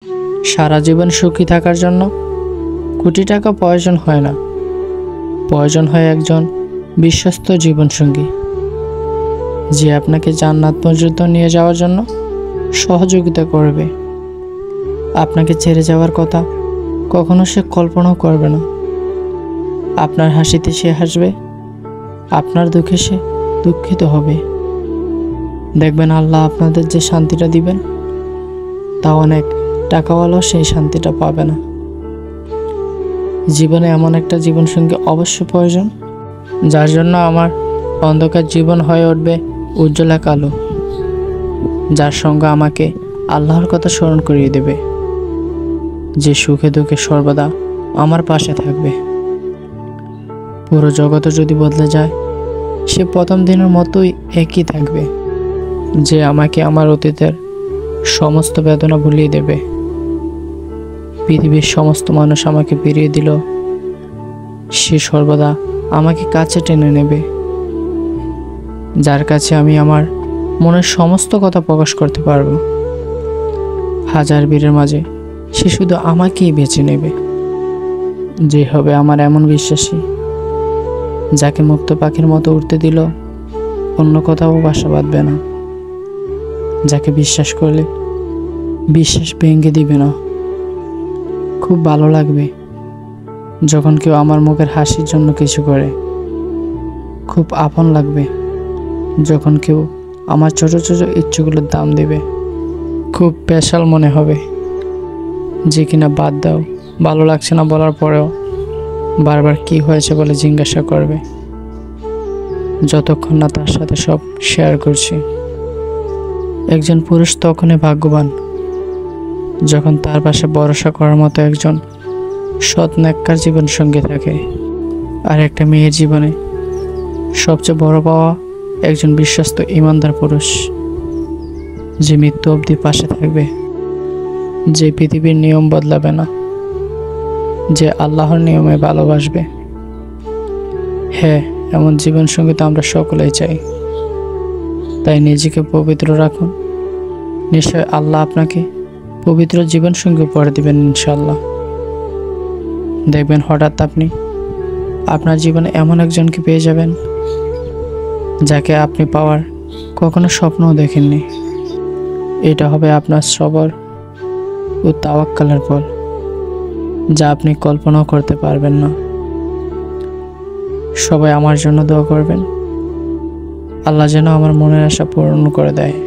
সারা জীবন সুখী থাকার জন্য কোটি টাকা প্রয়োজন হয় না, প্রয়োজন হয় একজন বিশ্বস্ত জীবনসঙ্গী, যে আপনাকে জান্নাত পর্যন্ত নিয়ে যাওয়ার জন্য সহযোগিতা করবে। আপনাকে ছেড়ে যাওয়ার কথা কখনো সে কল্পনাও করবে না। আপনার হাসিতে সে হাসবে, আপনার দুঃখে সে দুঃখিত হবে। দেখবেন আল্লাহ আপনাদের যে শান্তিটা দিবেন তা অনেক টাকাওয়ালাও সেই শান্তিটা পাবে না। জীবনে এমন একটা জীবনসঙ্গী অবশ্য প্রয়োজন, যার জন্য আমার অন্ধকার জীবন হয়ে উঠবে উজ্জ্বল এক আলো, যার সঙ্গে আমাকে আল্লাহর কথা স্মরণ করিয়ে দেবে, যে সুখে দুঃখে সর্বদা আমার পাশে থাকবে। পুরো জগৎ যদি বদলে যায়, সে প্রথম দিনের মতোই একই থাকবে, যে আমাকে আমার অতীতের সমস্ত বেদনা ভুলিয়ে দেবে। পৃথিবীর সমস্ত মানুষ আমাকে ফিরিয়ে দিল, সে সর্বদা আমাকে কাছে টেনে নেবে, যার কাছে আমি আমার মনের সমস্ত কথা প্রকাশ করতে পারবো। হাজার বীরের মাঝে সে শুধু আমাকেই বেছে নেবে, যে হবে আমার এমন বিশ্বাসী, যাকে মুক্ত পাখির মতো উড়তে দিল অন্য কোথাও বাসা বাঁধবে না, যাকে বিশ্বাস করলে বিশ্বাস ভেঙে দিবে না। খুব ভালো লাগবে যখন কেউ আমার মুখের হাসির জন্য কিছু করে। খুব আপন লাগবে যখন কেউ আমার ছোট ছোট ইচ্ছেগুলোর দাম দেবে। খুব স্পেশাল মনে হবে যে কিনা বাদ দাও, ভালো লাগছে না বলার পরেও বারবার কি হয়েছে বলে জিজ্ঞাসা করবে, যতক্ষণ না তার সাথে সব শেয়ার করছি। একজন পুরুষ তখনই ভাগ্যবান যখন তার পাশে ভরসা করার মতো একজন সৎ নেককার জীবনসঙ্গী থাকে। আর একটা মেয়ের জীবনে সবচেয়ে বড় পাওয়া একজন বিশ্বস্ত ইমানদার পুরুষ, যে মৃত্যু অবধি পাশে থাকবে, যে পৃথিবীর নিয়ম বদলাবে না, যে আল্লাহর নিয়মে ভালোবাসবে। হ্যাঁ, এমন জীবনসঙ্গী তো আমরা সকলেই চাই। তাই নিজেকে পবিত্র রাখুন, নিশ্চয় আল্লাহ আপনাকে পবিত্র জীবনসঙ্গী উপহার দিবেন ইনশাআল্লাহ। দেখবেন হঠাৎ আপনি আপনার জীবনে এমন একজনকে পেয়ে যাবেন, যাকে আপনি পাওয়ার কখনো স্বপ্নও দেখেননি। এটা হবে আপনার সবর ও তাওয়াক্কালের ফল, যা আপনি কল্পনাও করতে পারবেন না। সবাই আমার জন্য দোয়া করবেন, আল্লাহ যেন আমার মনের আশা পূরণ করে দেয়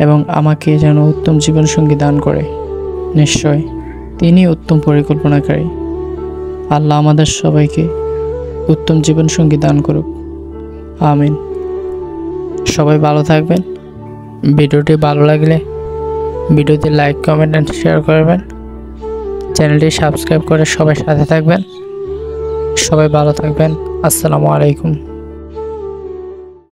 এবং আমাকে যেন উত্তম জীবনসঙ্গী দান করে। নিশ্চয় তিনি উত্তম পরিকল্পনাকারী। আল্লাহ আমাদের সবাইকে উত্তম জীবনসঙ্গী দান করুক, আমিন। সবাই ভালো থাকবেন। ভিডিওটি ভালো লাগলে ভিডিওতে লাইক, কমেন্ট এন্ড শেয়ার করবেন। চ্যানেলটি সাবস্ক্রাইব করে সবাই সাথে থাকবেন। সবাই ভালো থাকবেন। আসসালামু আলাইকুম।